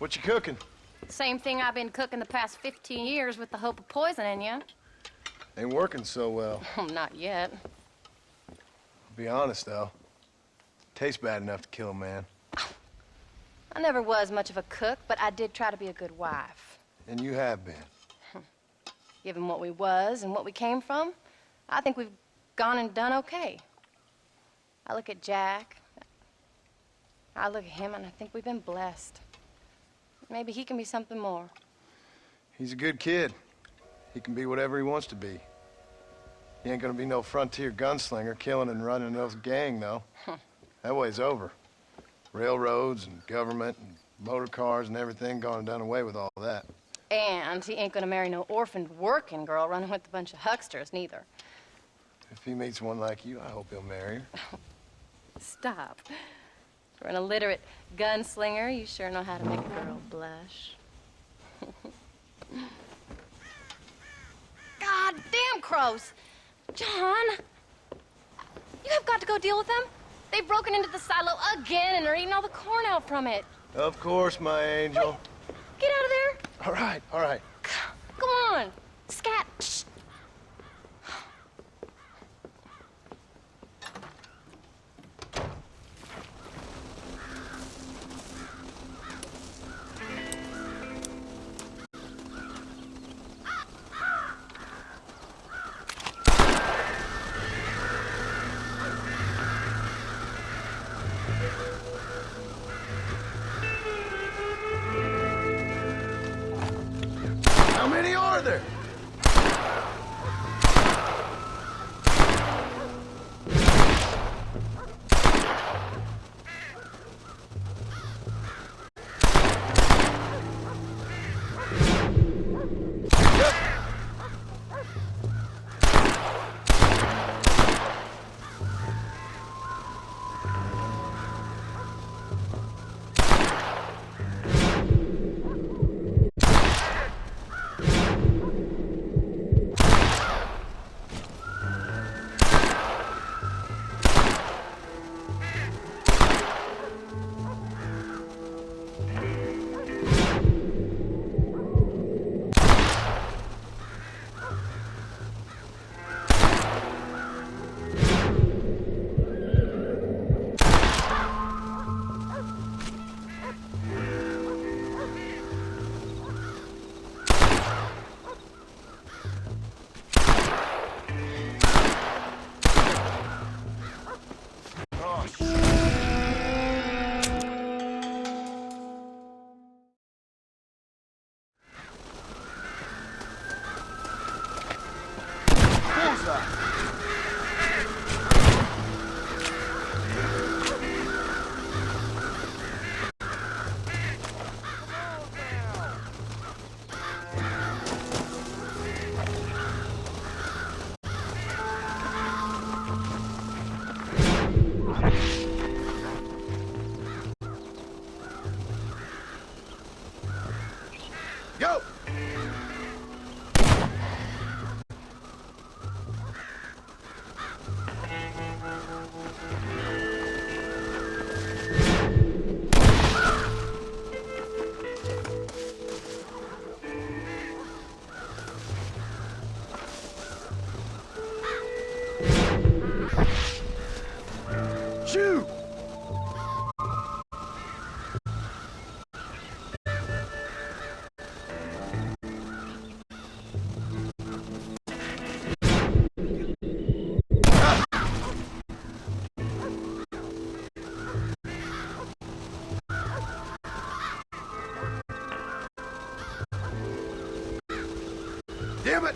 What you cooking? Same thing I've been cooking the past 15 years with the hope of poisoning you. Ain't working so well. Not yet. I'll be honest, though. Tastes bad enough to kill a man. I never was much of a cook, but I did try to be a good wife. And you have been. Given what we was and what we came from, I think we've gone and done okay. I look at Jack, I look at him, and I think we've been blessed. Maybe he can be something more. He's a good kid. He can be whatever he wants to be. He ain't gonna be no frontier gunslinger killing and running those gang, though. That way's over. Railroads and government and motor cars and everything gone and done away with all that. And he ain't gonna marry no orphaned working girl running with a bunch of hucksters, neither. If he meets one like you, I hope he'll marry her. Stop. For an illiterate gunslinger, you sure know how to make a girl blush. God damn crows! John! You have got to go deal with them. They've broken into the silo again and are eating all the corn out from it. Of course, my angel. Wait, get out of there. All right, all right. Come on. Scat. Shh. How many are there? Go! Shoot! Damn it!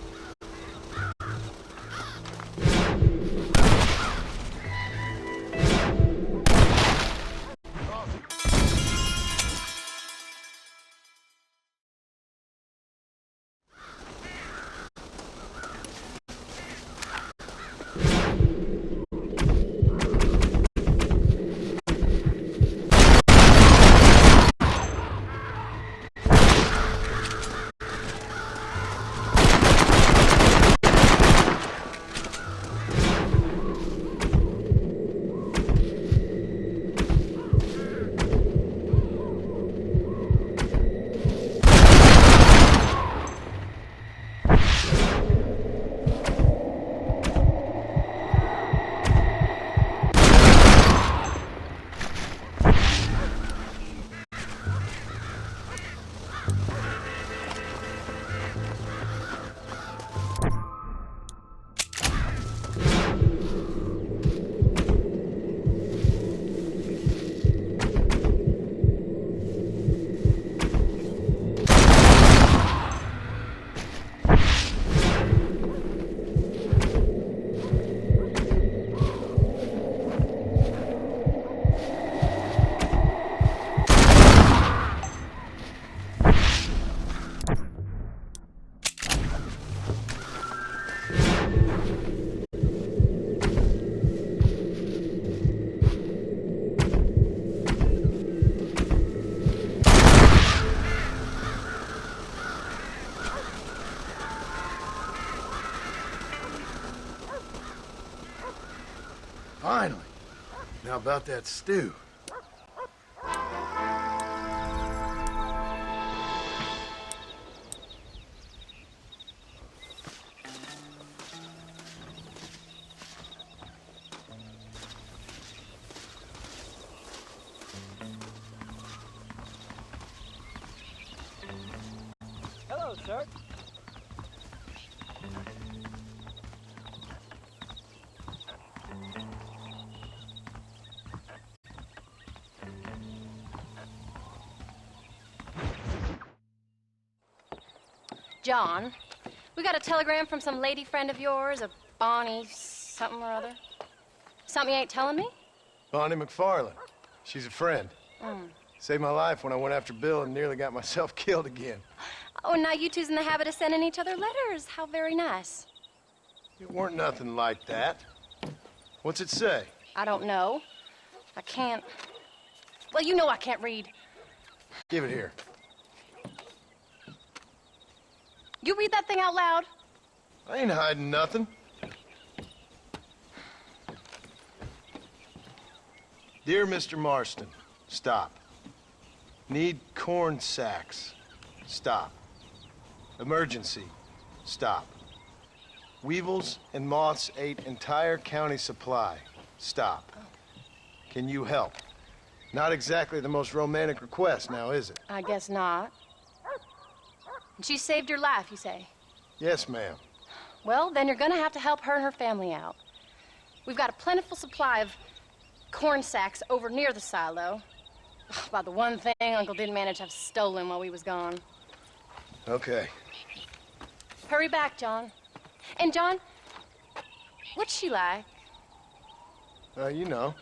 Finally. Now about that stew. Hello, sir. John, we got a telegram from some lady friend of yours, a Bonnie something or other. Something you ain't telling me? Bonnie McFarland. She's a friend. Mm. Saved my life when I went after Bill and nearly got myself killed again. Oh, now you two's in the habit of sending each other letters. How very nice. It weren't nothing like that. What's it say? I don't know. I can't... Well, you know I can't read. Give it here. You read that thing out loud? I ain't hiding nothing. Dear Mr. Marston, stop. Need corn sacks. Stop. Emergency. Stop. Weevils and moths ate entire county supply. Stop. Can you help? Not exactly the most romantic request now, is it? I guess not. And she saved your life, you say? Yes, ma'am. Well, then you're gonna have to help her and her family out. We've got a plentiful supply of corn sacks over near the silo. About the one thing Uncle didn't manage to have stolen while we was gone. Okay. Hurry back, John. And John, what's she like? You know.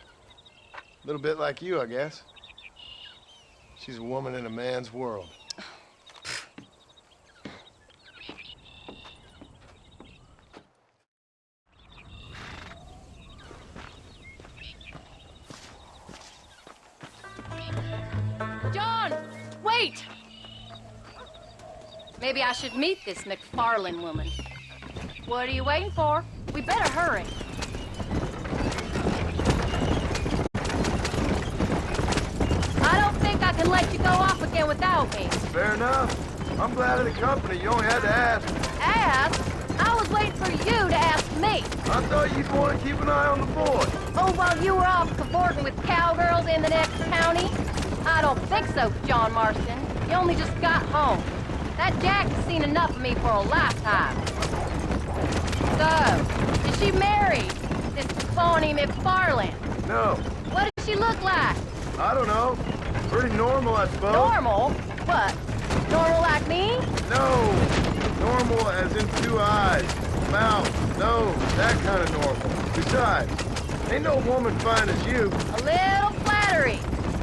A little bit like you, I guess. She's a woman in a man's world. John, wait! Maybe I should meet this McFarland woman. What are you waiting for? We better hurry. I don't think I can let you go off again without me. Fair enough. I'm glad of the company. You only had to ask. Ask? I was waiting for you to ask me. I thought you'd want to keep an eye on the boy. Oh, while you were off cavorting with cowgirls in the next county? I don't think so, John Marston. You only just got home. That Jack has seen enough of me for a lifetime. So, is she married? This Bonnie McFarland? No, What does she look like? I don't know. Pretty normal, I suppose. Normal? What? Normal like me? No, normal as in 2 eyes, mouth, nose, that kind of normal. Besides, ain't no woman fine as you. A little flattery.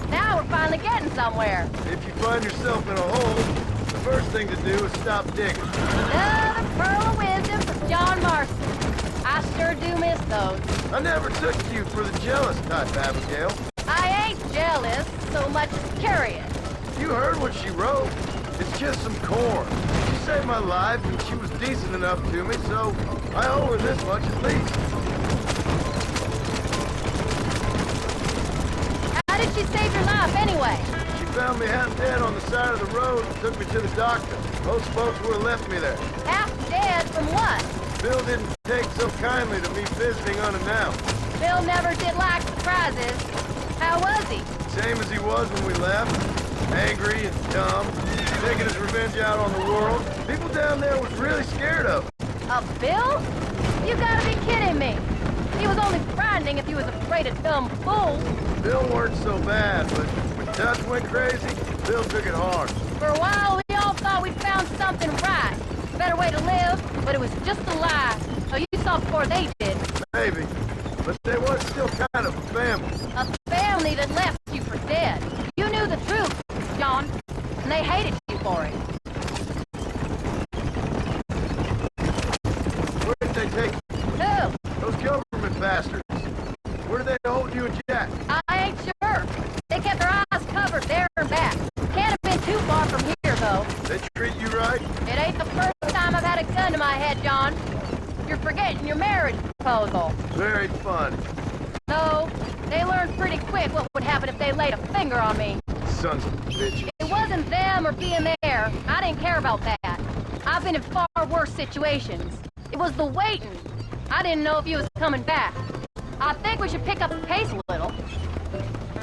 Now we're finally getting somewhere. If you find yourself in a hole, the first thing to do is stop digging. Another pearl of wisdom from John Marston. I sure do miss those. I never took you for the jealous type, Abigail. I ain't jealous so much as curious. You heard what she wrote. It's just some corn. She saved my life, and she was decent enough to me, so I owe her this much at least. How did she save your life anyway? She found me half dead on the side of the road and took me to the doctor. Most folks would have left me there. Half dead from what? Bill didn't take so kindly to me visiting unannounced. Bill never did like surprises. How was he? Same as he was when we left. Angry and dumb, taking his revenge out on the world. People down there was really scared of him. Of Bill? You gotta be kidding me. He was only frightening if he was afraid of dumb fools. Bill weren't so bad, but when Dutch went crazy, Bill took it hard. For a while, we all thought we'd found something right. A better way to live, but it was just a lie. So you saw before they did. Maybe, but they was still kind of a family. A family that left you for dead. You knew the truth, John, and they hated you for it. Where did they take Who? those government bastards? Where did they hold you and Jack? I ain't sure. They kept their eyes covered there and back. Can't have been too far from here, though. They treat you right? It ain't the first time I've had a gun to my head, John. You're forgetting your marriage proposal. Very funny. No, they learned pretty quick what would happen if they laid a finger on me. Sons of bitches. It wasn't them or being there. I didn't care about that. I've been in far worse situations. It was the waiting. I didn't know if you was coming back. I think we should pick up the pace a little.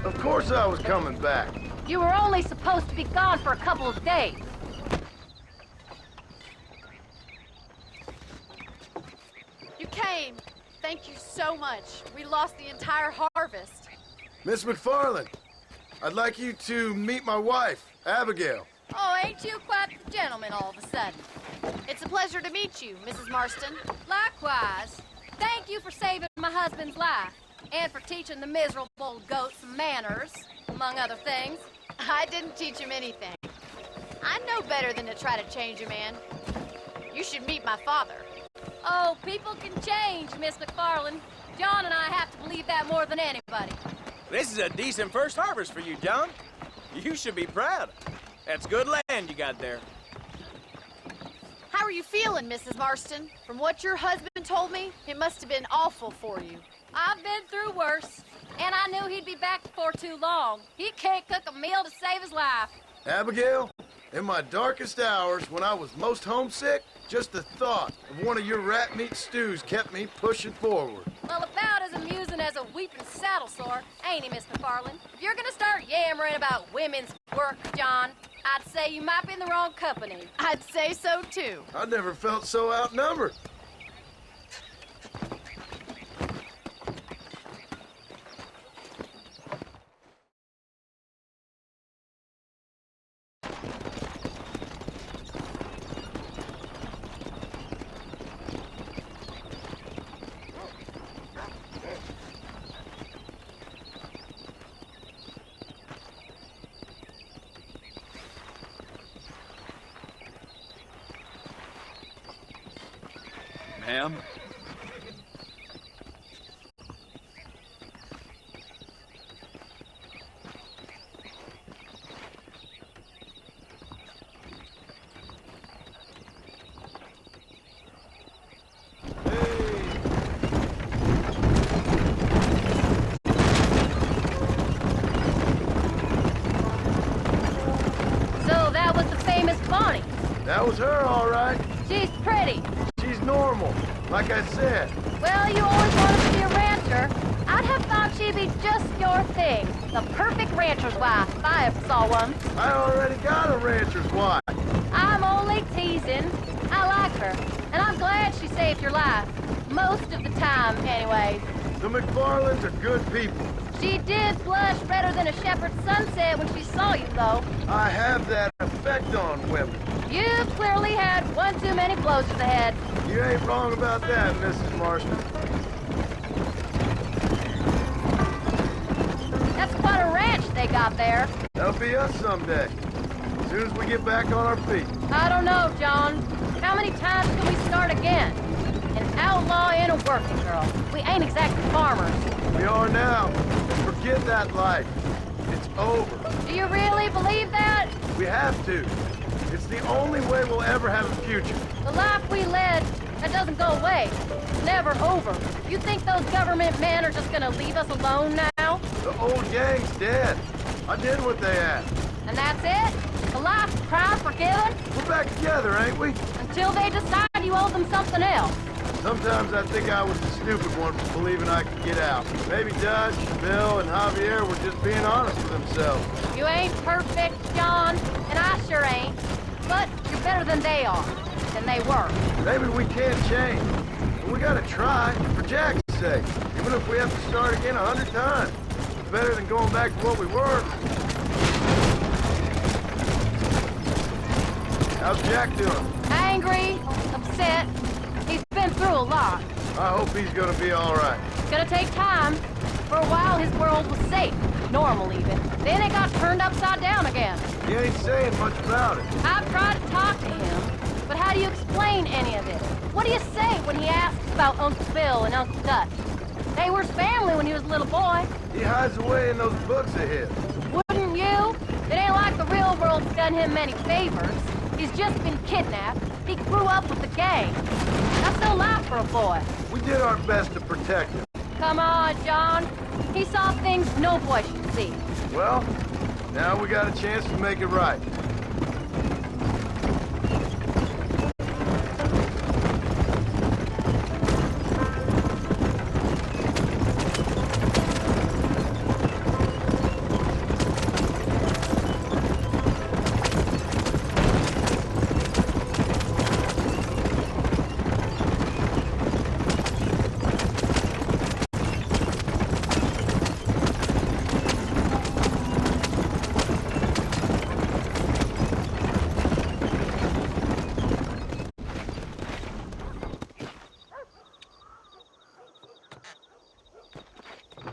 Of course I was coming back. You were only supposed to be gone for a couple of days. You came. Thank you so much. We lost the entire harvest. Miss McFarland, I'd like you to meet my wife, Abigail. Oh, ain't you quite the gentleman all of a sudden? It's a pleasure to meet you, Mrs. Marston. Likewise. Thank you for saving my husband's life. And for teaching the miserable old goat some manners, among other things. I didn't teach him anything. I know better than to try to change a man. You should meet my father. Oh, people can change, Miss McFarland. John and I have to believe that more than anybody. This is a decent first harvest for you, John. You should be proud. That's good land you got there. How are you feeling, Mrs. Marston? From what your husband told me, it must have been awful for you. I've been through worse, and I knew he'd be back before too long. He can't cook a meal to save his life. Abigail, in my darkest hours, when I was most homesick, just the thought of one of your rat meat stews kept me pushing forward. Well, about as amusing as a weeping saddle sore, ain't he, Miss McFarland? If you're gonna start yammering about women's work, John, I'd say you might be in the wrong company. I'd say so, too. I never felt so outnumbered. Ma'am? So that was the famous Bonnie. That was her, all right. She's pretty. She's normal, like I said. Well, you always wanted to be a rancher. I'd have thought she'd be just your thing. The perfect rancher's wife, if I ever saw one. I already got a rancher's wife. I'm only teasing. I like her, and I'm glad she saved your life. Most of the time, anyways. The McFarlands are good people. She did blush redder than a shepherd's sunset when she saw you, though. I have that effect on women. You've clearly had one too many blows to the head. You ain't wrong about that, Mrs. Marston. That's quite a ranch they got there. That'll be us someday. As soon as we get back on our feet. I don't know, John. How many times can we start again? An outlaw and a working girl. We ain't exactly farmers. We are now. Forget that life. It's over. Do you really believe that? We have to. It's the only way we'll ever have a future. The life we led, that doesn't go away. It's never over. You think those government men are just gonna leave us alone now? The old gang's dead. I did what they asked. And that's it? The life of crime forgiven? We're back together, ain't we? Until they decide you owe them something else. Sometimes I think I was the stupid one for believing I could get out. Maybe Dutch, Bill, and Javier were just being honest with themselves. You ain't perfect, John, and I sure ain't. But you're better than they are, than they were. Maybe we can't change. But we gotta try, for Jack's sake. Even if we have to start again 100 times. It's better than going back to what we were. How's Jack doing? Angry, upset. He's been through a lot. I hope he's gonna be all right. It's gonna take time. For a while, his world was safe. Normal, even. Then it got turned upside down again. He ain't saying much about it. I've tried to talk to him, but how do you explain any of it? What do you say when he asks about Uncle Bill and Uncle Dutch? They were his family when he was a little boy. He hides away in those books of his. Wouldn't you? It ain't like the real world's done him many favors. He's just been kidnapped. He grew up with the gang. That's no life for a boy. We did our best to protect him. Come on, John. He saw things no boy should see. Well, now we got a chance to make it right.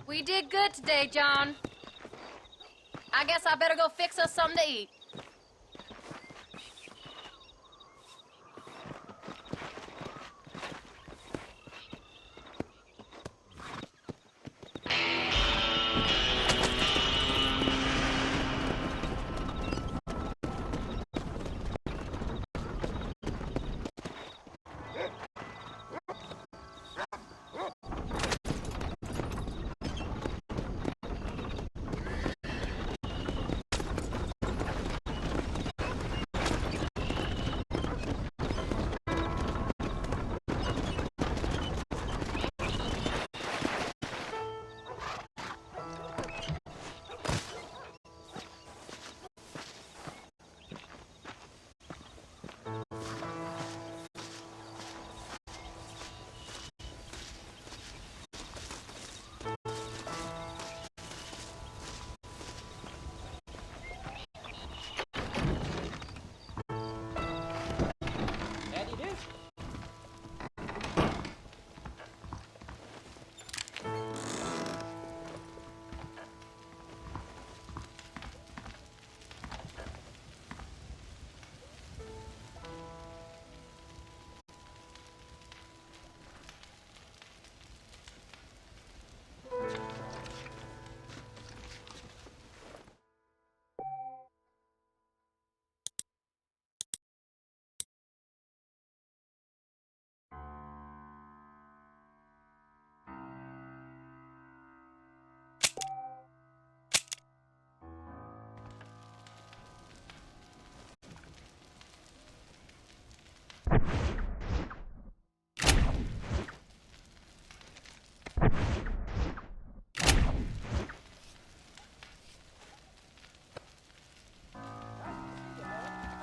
We did good today, John. I guess I better go fix us something to eat.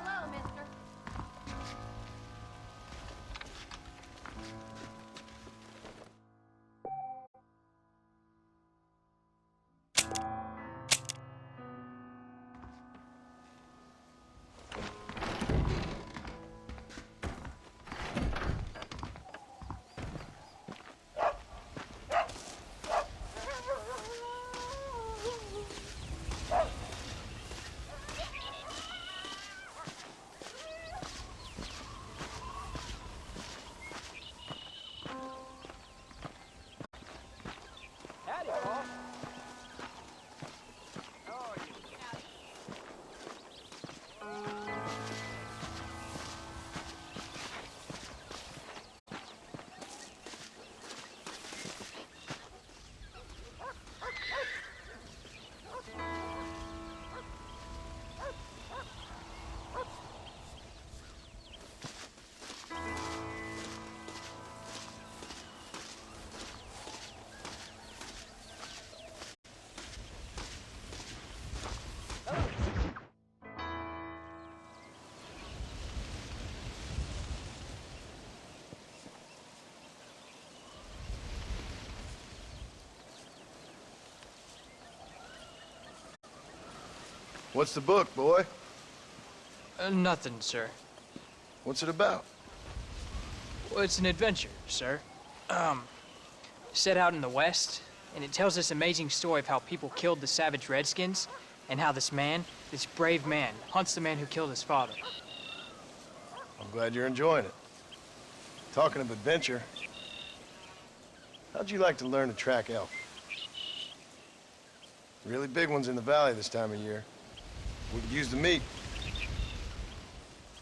Hello, mister. Howdy, Paul. How are you? What's the book, boy? Nothing, sir. What's it about? Well, it's an adventure, sir. Set out in the West, and it tells this amazing story of how people killed the savage Redskins, and how this man, this brave man, hunts the man who killed his father. I'm glad you're enjoying it. Talking of adventure, how'd you like to learn to track elk? Really big ones in the valley this time of year. We could use the meat.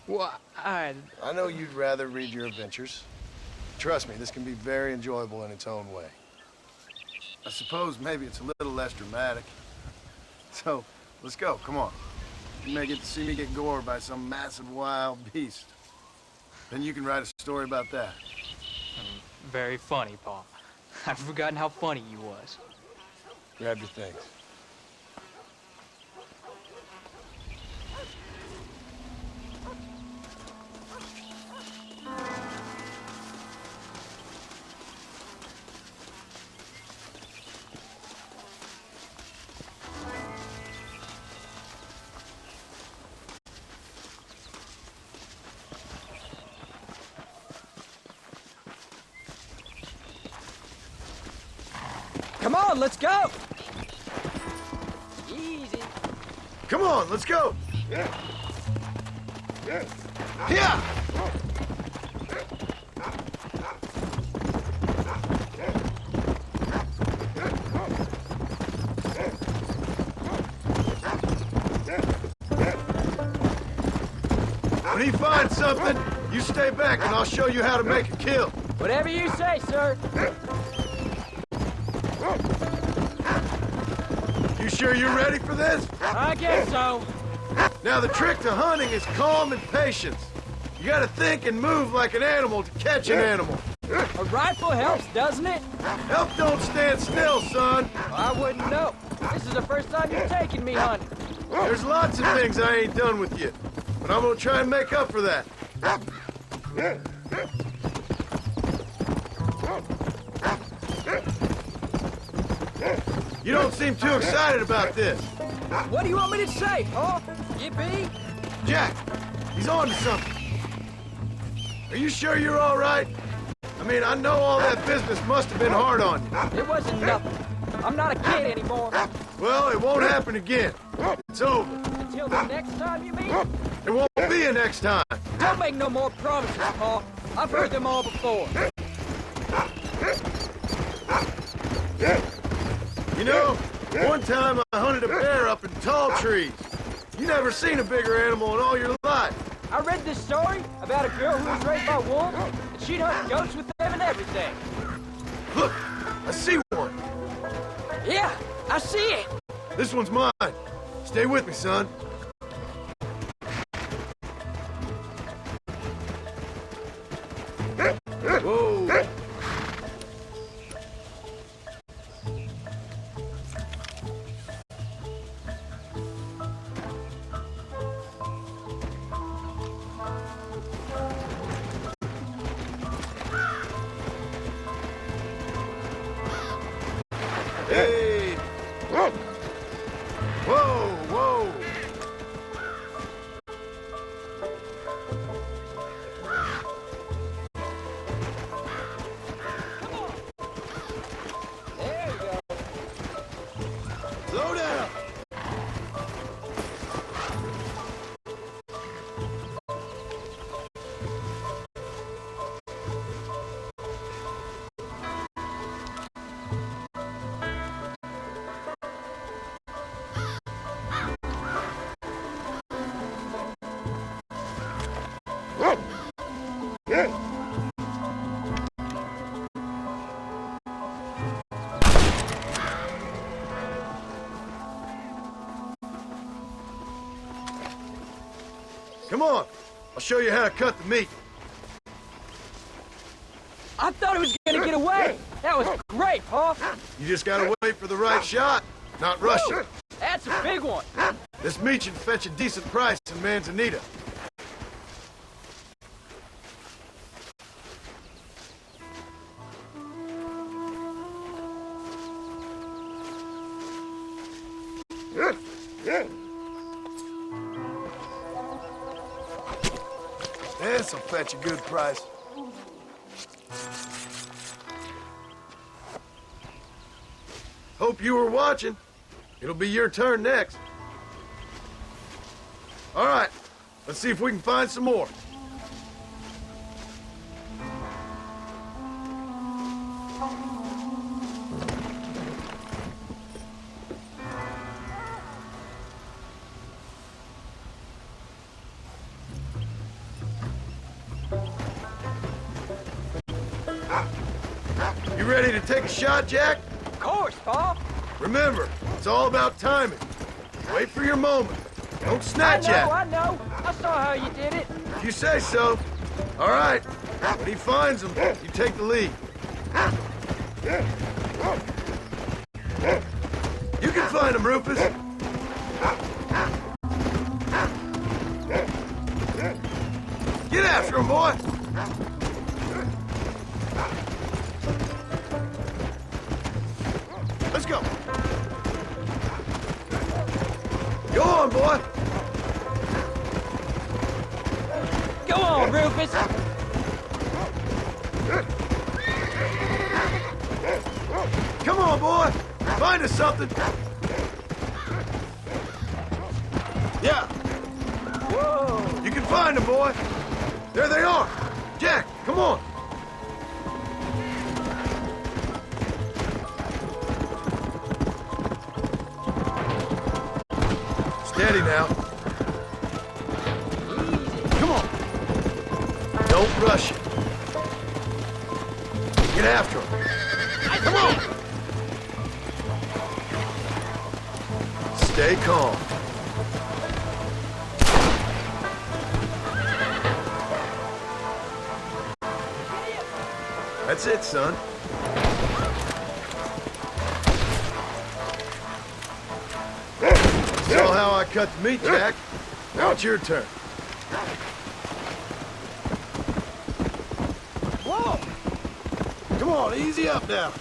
Well, I know you'd rather read your adventures. Trust me, this can be very enjoyable in its own way. I suppose maybe it's a little less dramatic. So, let's go, come on. You may get to see me get gored by some massive wild beast. Then you can write a story about that. Very funny, Paul. I've forgotten how funny you was. Grab your things. Come on, let's go! Easy. Come on, let's go! Yeah! When he finds something, you stay back and I'll show you how to make a kill. Whatever you say, sir. You sure you're ready for this? I guess so. Now, the trick to hunting is calm and patience. You gotta think and move like an animal to catch an animal. A rifle helps, doesn't it? Help don't stand still, son. I wouldn't know. This is the first time you're taking me hunting. There's lots of things I ain't done with you, but I'm gonna try and make up for that. You don't seem too excited about this. What do you want me to say, huh? Yippee? Jack, he's on to something. Are you sure you're all right? I mean, I know all that business must have been hard on you. It wasn't nothing. I'm not a kid anymore. Well, it won't happen again. It's over. Until the next time you meet, There won't be a next time. don't make no more promises, Paul. I've heard them all before. You know, one time I hunted a bear up in tall trees. You never seen a bigger animal in all your life. I read this story about a girl who was raised by wolves, and she'd hunt goats with them and everything. Look, I see one. Yeah, I see it. This one's mine. Stay with me, son. Whoa. Hey! Whoa! Whoa, whoa! There you go. Slow down! Come on, I'll show you how to cut the meat. I thought it was gonna get away. That was great, Paul. You just gotta wait for the right shot, not rush it. That's a big one. This meat should fetch a decent price in Manzanita. This'll fetch a good price. Hope you were watching. It'll be your turn next. All right, let's see if we can find some more. You ready to take a shot, Jack? course, Pa. Remember, it's all about timing. Wait for your moment. Don't snatch at it. I know. I saw how you did it. If you say so. All right. When he finds him, you take the lead. You can find him, Rufus. Get after him, boy. Let's go. Go on, boy. Go on, Rufus. Come on, boy. Find us something. Yeah. Whoa. You can find them, boy. There they are. Jack, come on. Steady now. Come on. Don't rush it. Get after him. Come on. Stay calm. That's it, son. Saw how I cut the meat, Jack. Now it's your turn. Whoa! Come on, easy up now.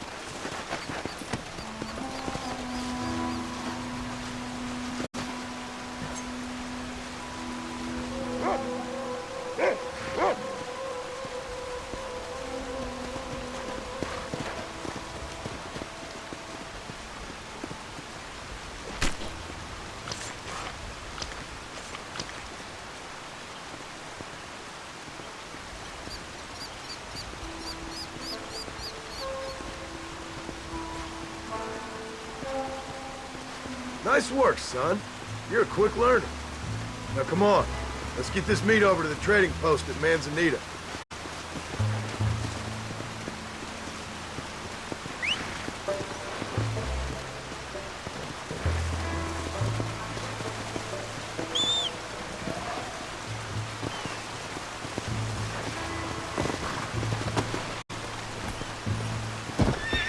Nice work, son. You're a quick learner. Now come on. Let's get this meat over to the trading post at Manzanita.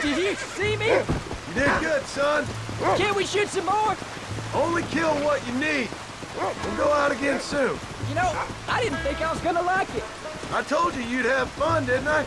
Did you see me? You did good, son. Can't we shoot some more? Only kill what you need. We'll go out again soon. You know, I didn't think I was gonna like it. I told you you'd have fun, didn't I?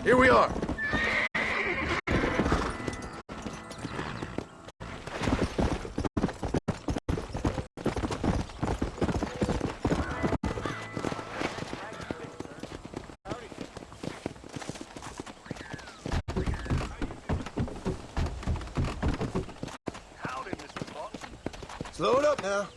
Here we are. Slow it up now.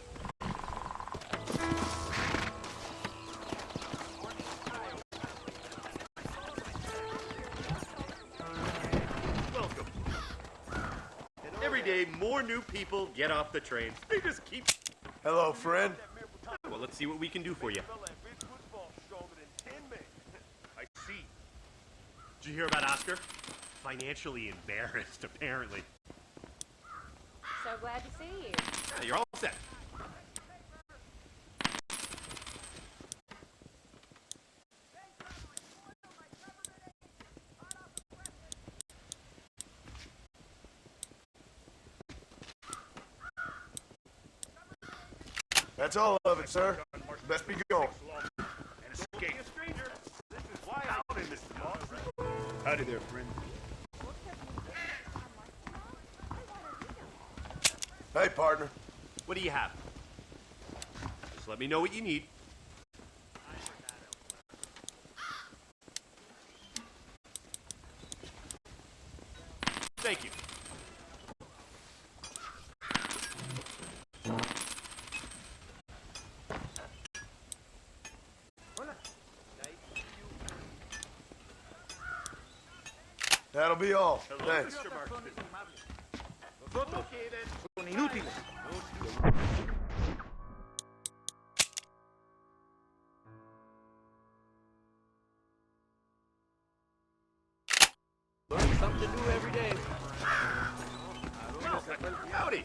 More new people get off the trains. They just keep... Hello, friend. Well, let's see what we can do for you. I see. Did you hear about Oscar? Financially embarrassed, apparently. So glad to see you. Yeah, you're all set. That's all of it, sir. Best be going. And escape. This is why I'm in this boss. Howdy there, friend. Hey, partner. What do you have? Just let me know what you need. Thank you. That'll be all. Thanks. Mr. Marston. Learn something new every day. Howdy.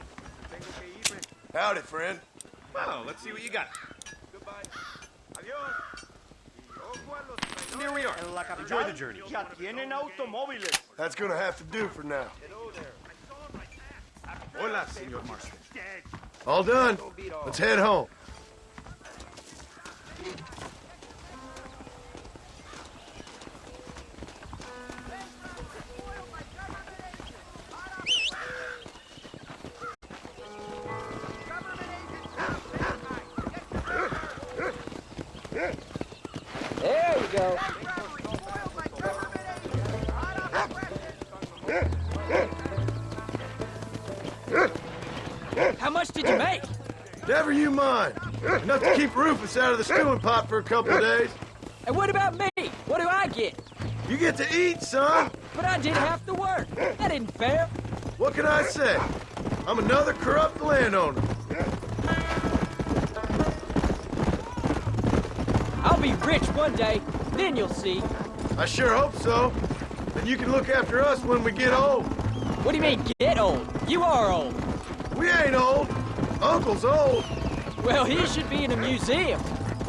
Howdy, friend. Well, let's see what you got. And there we are. Enjoy the journey. That's gonna have to do for now. Hola, Senor Marston. All done. Let's head home. There you go. How much did you make? Never you mind. Enough to keep Rufus out of the stewing pot for a couple of days. And what about me? What do I get? You get to eat, son. But I did half the work. That isn't fair. What can I say? I'm another corrupt landowner. I'll be rich one day. Then you'll see. I sure hope so. Then you can look after us when we get old. What do you mean, get old? You are old. We ain't old. Uncle's old. Well, he should be in a museum.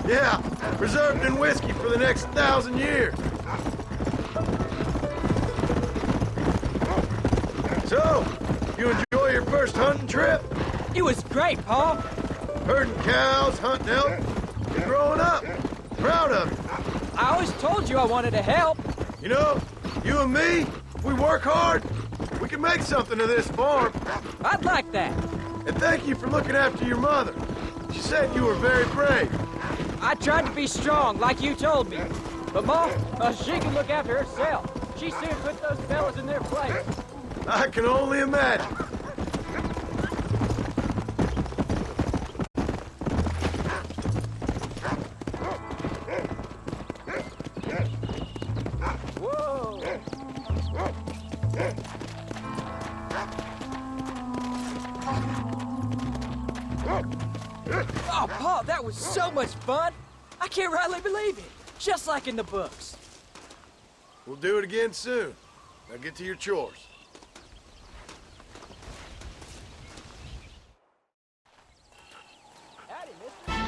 Yeah, preserved in whiskey for the next 1,000 years. So, you enjoy your first hunting trip? It was great, Paul. Herding cows, hunting elk. You're growing up. Proud of you. I always told you I wanted to help. You know, you and me, if we work hard, we can make something of this farm. I'd like that. And thank you for looking after your mother. She said you were very brave. I tried to be strong, like you told me. But Ma, she can look after herself. She soon put those fellas in their place. I can only imagine. Whoa! Oh, Paul, that was so much fun! I can't rightly believe it. Just like in the books. We'll do it again soon. Now get to your chores. Howdy, mister.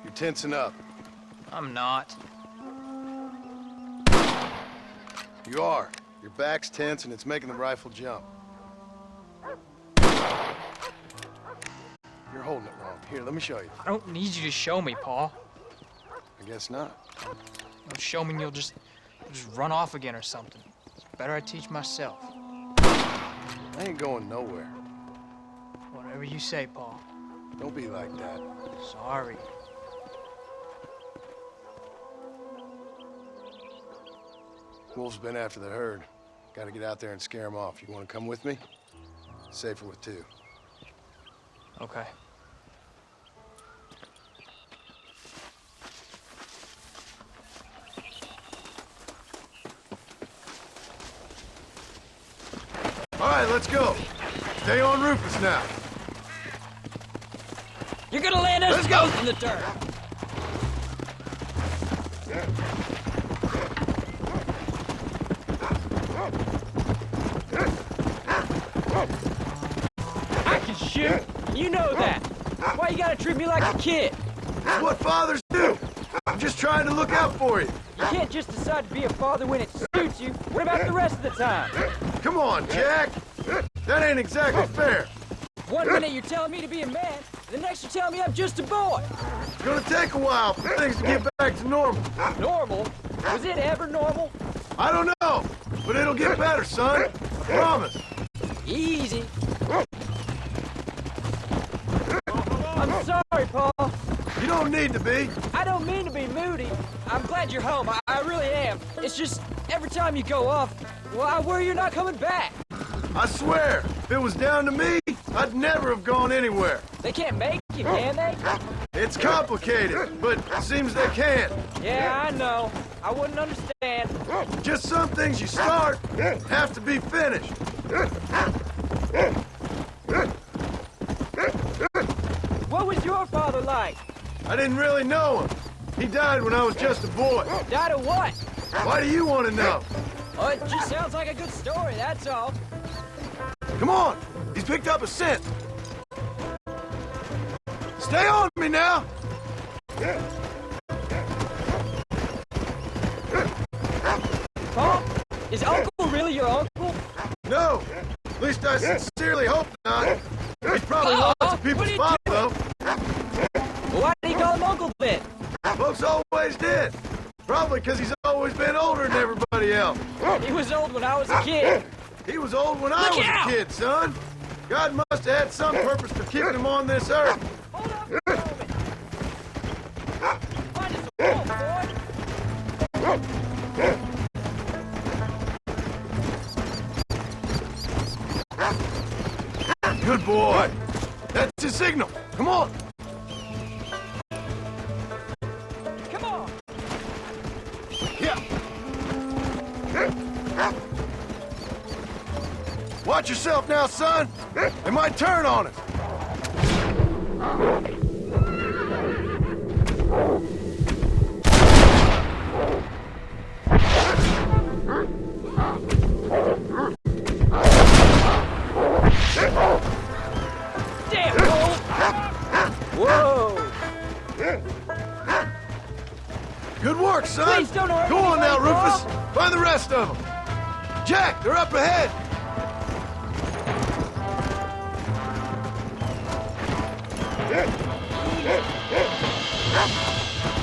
You're tensing up. I'm not. You are. Your back's tense and it's making the rifle jump. You're holding it wrong. Here, let me show you. I don't need you to show me, Paul. I guess not. You'll show me and you'll just run off again or something. It's better I teach myself. I ain't going nowhere. Whatever you say, Paul. Don't be like that. Sorry. Wolves been after the herd. Gotta get out there and scare them off. You wanna come with me? Safer with two. Okay. All right, let's go. Stay on Rufus now. You're gonna land us both in the dirt. You know that. Why you gotta treat me like a kid? It's what fathers do. I'm just trying to look out for you. You can't just decide to be a father when it suits you. What about the rest of the time? Come on, Jack. That ain't exactly fair. 1 minute you're telling me to be a man, the next you're telling me I'm just a boy. It's gonna take a while for things to get back to normal. Normal? Was it ever normal? I don't know, but it'll get better, son. I promise. Easy. I'm sorry, Paul. You don't need to be. I don't mean to be moody. I'm glad you're home. I really am. It's just, every time you go off, well, I worry you're not coming back. I swear, if it was down to me, I'd never have gone anywhere. They can't make you, can they? It's complicated, but it seems they can. Yeah, I know. I wouldn't understand. Just some things you start have to be finished. What was your father like? I didn't really know him. He died when I was just a boy. Died of what? Why do you want to know? Oh, it just sounds like a good story, that's all. Come on, he's picked up a scent. Stay on me now. Paul, is Uncle really your uncle? No, at least I sincerely hope not. He's probably lots of people's father, though. Why did he call him Uncle then? Folks always did. Probably because he's always been older than everybody else. He was old when I was a kid. He was old when I Look was out! a kid, son. God must have had some purpose for keeping him on this earth. Hold up a moment. Find us a wolf, boy. Good boy. That's his signal. Come on. Come on. Yeah. Watch yourself now, son. They might turn on us. Damn, Cole. Whoa. Good work, son. Please don't hurt Go on now, anybody, Rufus. Find the rest of them. Jack, they're up ahead.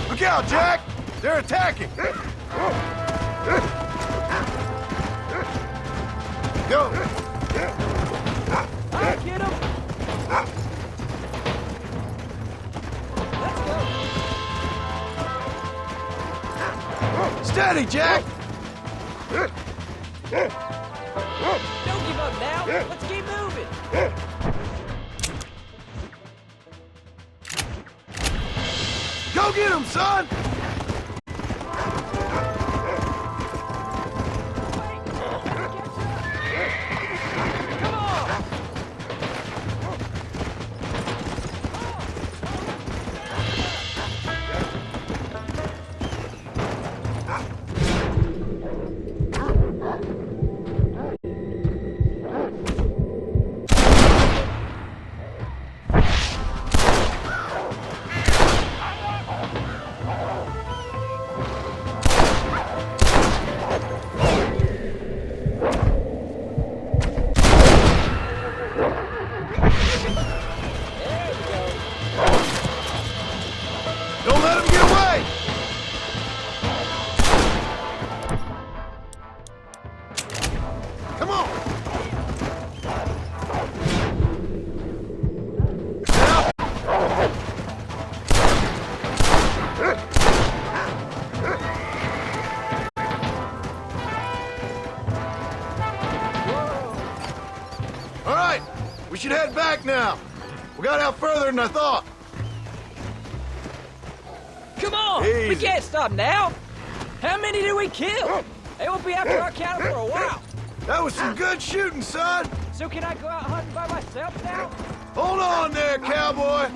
Look out, Jack. They're attacking. Go. I'll get him. Let's go. Steady, Jack. Don't give up now. Let's keep moving. Go get him, son. Come on. Don't let him get away. Come on. Now. All right, we should head back now. We got out further than I thought. Come on. We Easy. can't stop now. How many did we kill? They won't be after our cattle for a while. That was some good shooting, son. So can I go out hunting by myself now? Hold on there, cowboy.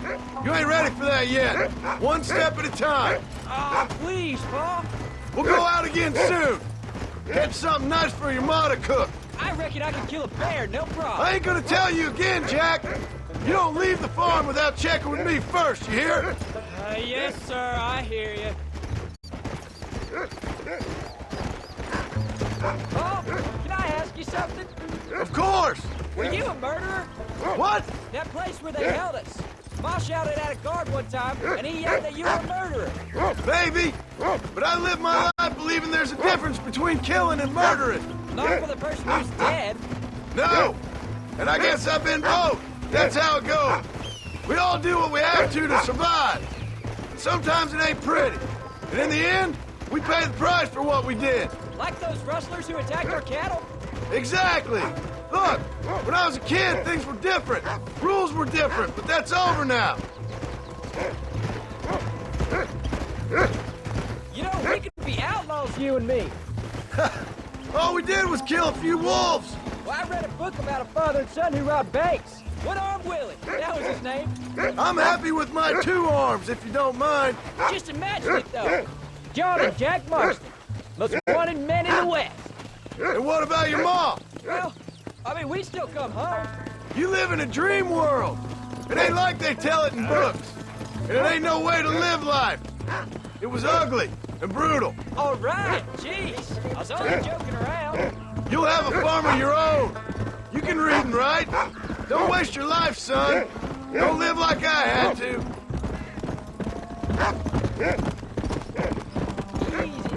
You ain't ready for that yet. One step at a time. Oh, please, Paul. We'll go out again soon. Catch something nice for your ma to cook. I reckon I can kill a bear, no problem. I ain't gonna tell you again, Jack. You don't leave the farm without checking with me first, you hear? Yes, sir, I hear you. Bob, can I ask you something? Of course! Were you a murderer? What? That place where they held us. Ma shouted at a guard one time, and he yelled that you were a murderer. Maybe. But I live my life believing there's a difference between killing and murdering. Not for the person who's dead. No! And I guess I've been both. That's how it goes. We all do what we have to survive. And sometimes it ain't pretty. And in the end, we pay the price for what we did. Like those rustlers who attacked our cattle? Exactly. Look, when I was a kid, things were different. Rules were different, but that's over now. You know, we could be outlaws, you and me. All we did was kill a few wolves. Well, I read a book about a father and son who robbed banks. One-Armed Willie, that was his name. I'm happy with my 2 arms, if you don't mind. Just imagine it, though. John and Jack Marston, most wanted men in the West. And what about your mom? Well, I mean, we still come home. You live in a dream world. It ain't like they tell it in books. And it ain't no way to live life. It was ugly and brutal. All right, jeez. I was only joking around. You'll have a farm of your own. You can read and write. Don't waste your life, son. Don't live like I had to. Easy.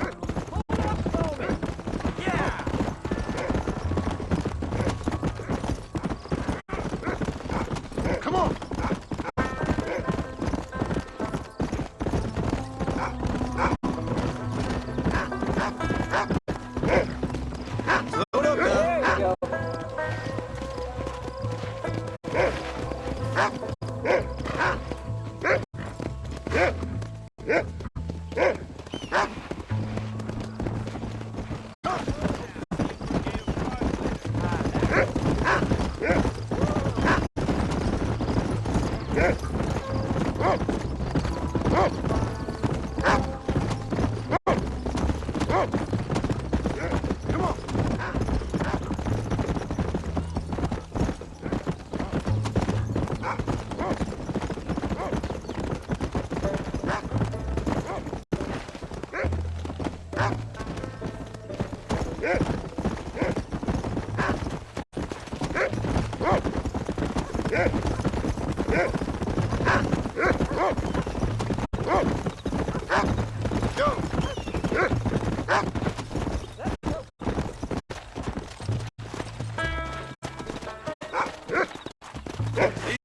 Hold up for me. Yeah. Come on. Load up, There you go. Come on. Go.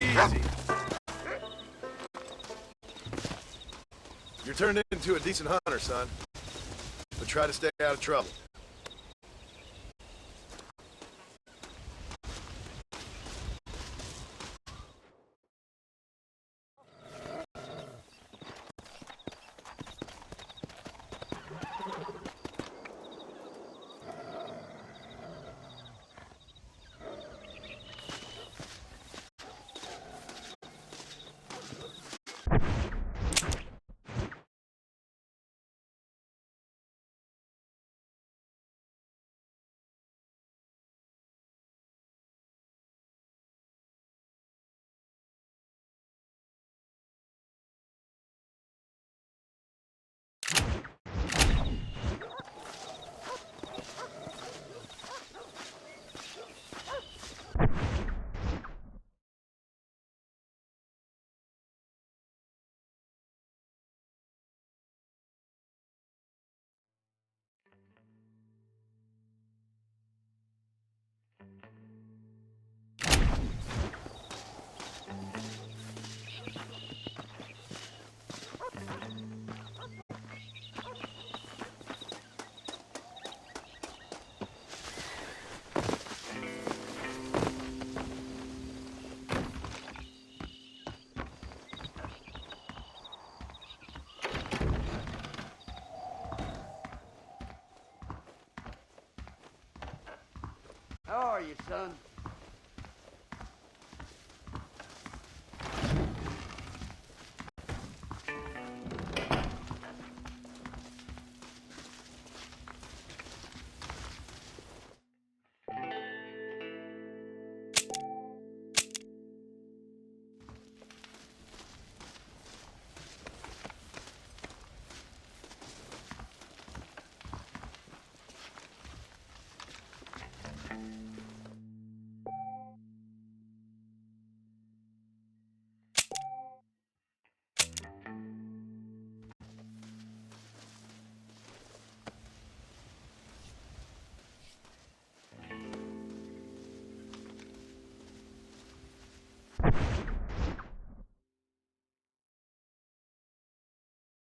Easy. You're turned into a decent hunter, son. But try to stay out of trouble. How are you, son?